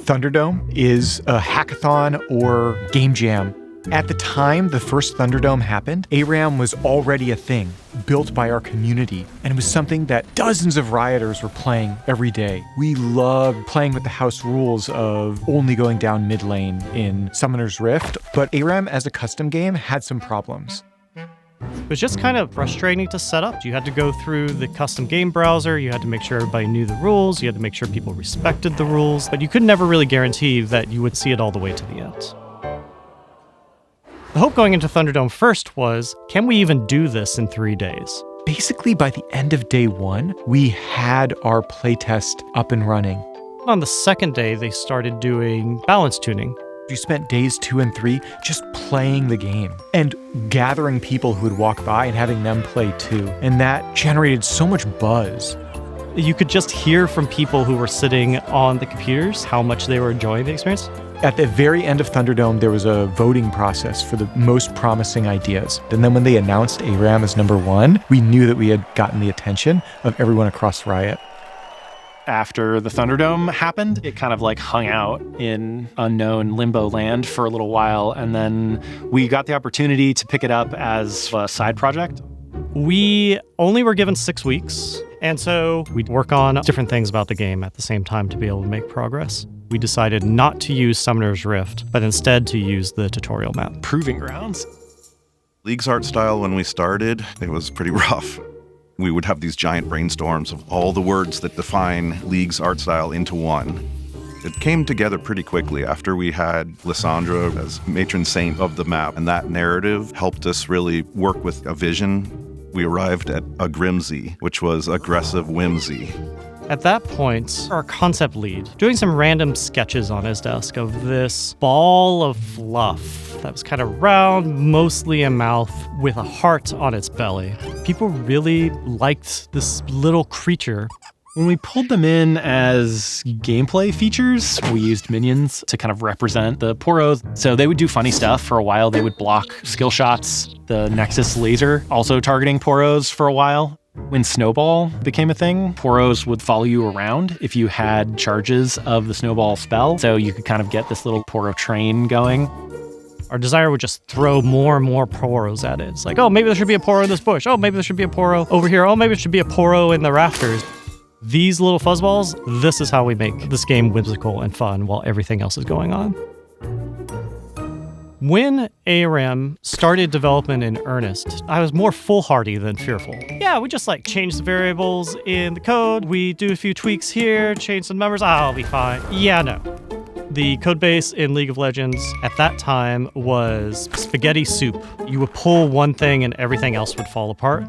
Thunderdome is a hackathon or game jam. At the time the first Thunderdome happened, ARAM was already a thing built by our community, and it was something that dozens of rioters were playing every day. We loved playing with the house rules of only going down mid lane in Summoner's Rift, but ARAM as a custom game had some problems. It was just kind of frustrating to set up. You had to go through the custom game browser, you had to make sure everybody knew the rules, you had to make sure people respected the rules, but you could never really guarantee that you would see it all the way to the end. The hope going into Thunderdome first was, can we even do this in 3 days? Basically, by the end of day one, we had our playtest up and running. On the second day, they started doing balance tuning. You spent days 2 and 3 just playing the game and gathering people who would walk by and having them play too. And that generated so much buzz. You could just hear from people who were sitting on the computers how much they were enjoying the experience. At the very end of Thunderdome, there was a voting process for the most promising ideas. And then when they announced ARAM as number 1, we knew that we had gotten the attention of everyone across Riot. After the Thunderdome happened, it kind of like hung out in unknown limbo land for a little while, and then we got the opportunity to pick it up as a side project. We only were given 6 weeks, and so we'd work on different things about the game at the same time to be able to make progress. We decided not to use Summoner's Rift, but instead to use the tutorial map. Proving Grounds. League's art style when we started, it was pretty rough. We would have these giant brainstorms of all the words that define League's art style into one. It came together pretty quickly after we had Lysandra as matron saint of the map, and that narrative helped us really work with a vision. We arrived at a Grimsy, which was aggressive whimsy. At that point, our concept lead, doing some random sketches on his desk of this ball of fluff that was kind of round, mostly a mouth, with a heart on its belly. People really liked this little creature. When we pulled them in as gameplay features, we used minions to kind of represent the poros. So they would do funny stuff for a while. They would block skill shots, the Nexus laser, also targeting poros for a while. When Snowball became a thing, poros would follow you around if you had charges of the Snowball spell. So you could kind of get this little poro train going. Our designer would just throw more and more poros at it. It's like, oh, maybe there should be a poro in this bush. Oh, maybe there should be a poro over here. Oh, maybe there should be a poro in the rafters. These little fuzzballs, this is how we make this game whimsical and fun while everything else is going on. When ARAM started development in earnest, I was more foolhardy than fearful. Yeah, we just like change the variables in the code. We do a few tweaks here, change some numbers. I'll be fine. Yeah, no. The codebase in League of Legends at that time was spaghetti soup. You would pull one thing and everything else would fall apart.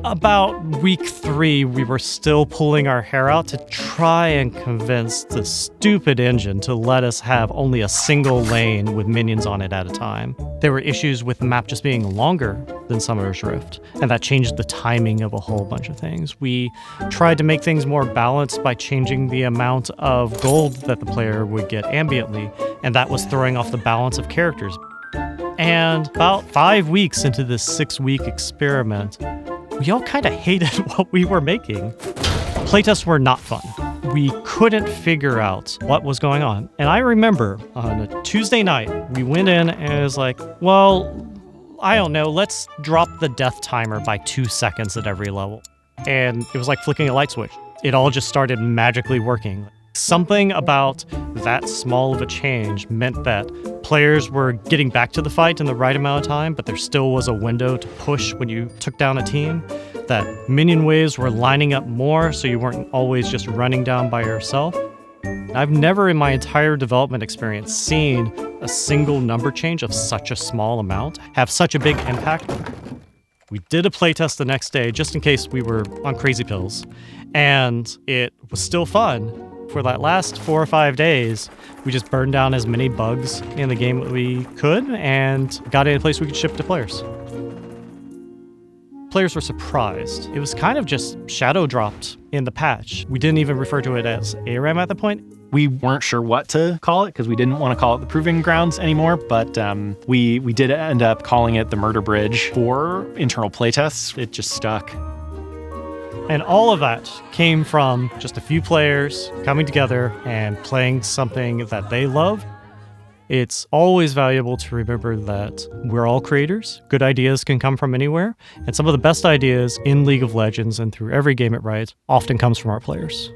About week 3, we were still pulling our hair out to try and convince the stupid engine to let us have only a single lane with minions on it at a time. There were issues with the map just being longer than Summoner's Rift, and that changed the timing of a whole bunch of things. We tried to make things more balanced by changing the amount of gold that the player would get ambiently, and that was throwing off the balance of characters. And about 5 weeks into this 6-week experiment, we all kind of hated what we were making. Playtests were not fun. We couldn't figure out what was going on. And I remember on a Tuesday night, we went in and it was like, well, I don't know, let's drop the death timer by 2 seconds at every level. And it was like flicking a light switch. It all just started magically working. Something about that small of a change meant that players were getting back to the fight in the right amount of time, but there still was a window to push when you took down a team, that minion waves were lining up more so you weren't always just running down by yourself. I've never in my entire development experience seen a single number change of such a small amount have such a big impact. We did a playtest the next day just in case we were on crazy pills, and it was still fun. For that last 4 or 5 days, we just burned down as many bugs in the game that we could and got it in a place we could ship to players. Players were surprised. It was kind of just shadow dropped in the patch. We didn't even refer to it as ARAM at the point. We weren't sure what to call it because we didn't want to call it the Proving Grounds anymore, but we did end up calling it the Murder Bridge for internal playtests. It just stuck. And all of that came from just a few players coming together and playing something that they love. It's always valuable to remember that we're all creators. Good ideas can come from anywhere. And some of the best ideas in League of Legends and through every game it writes often comes from our players.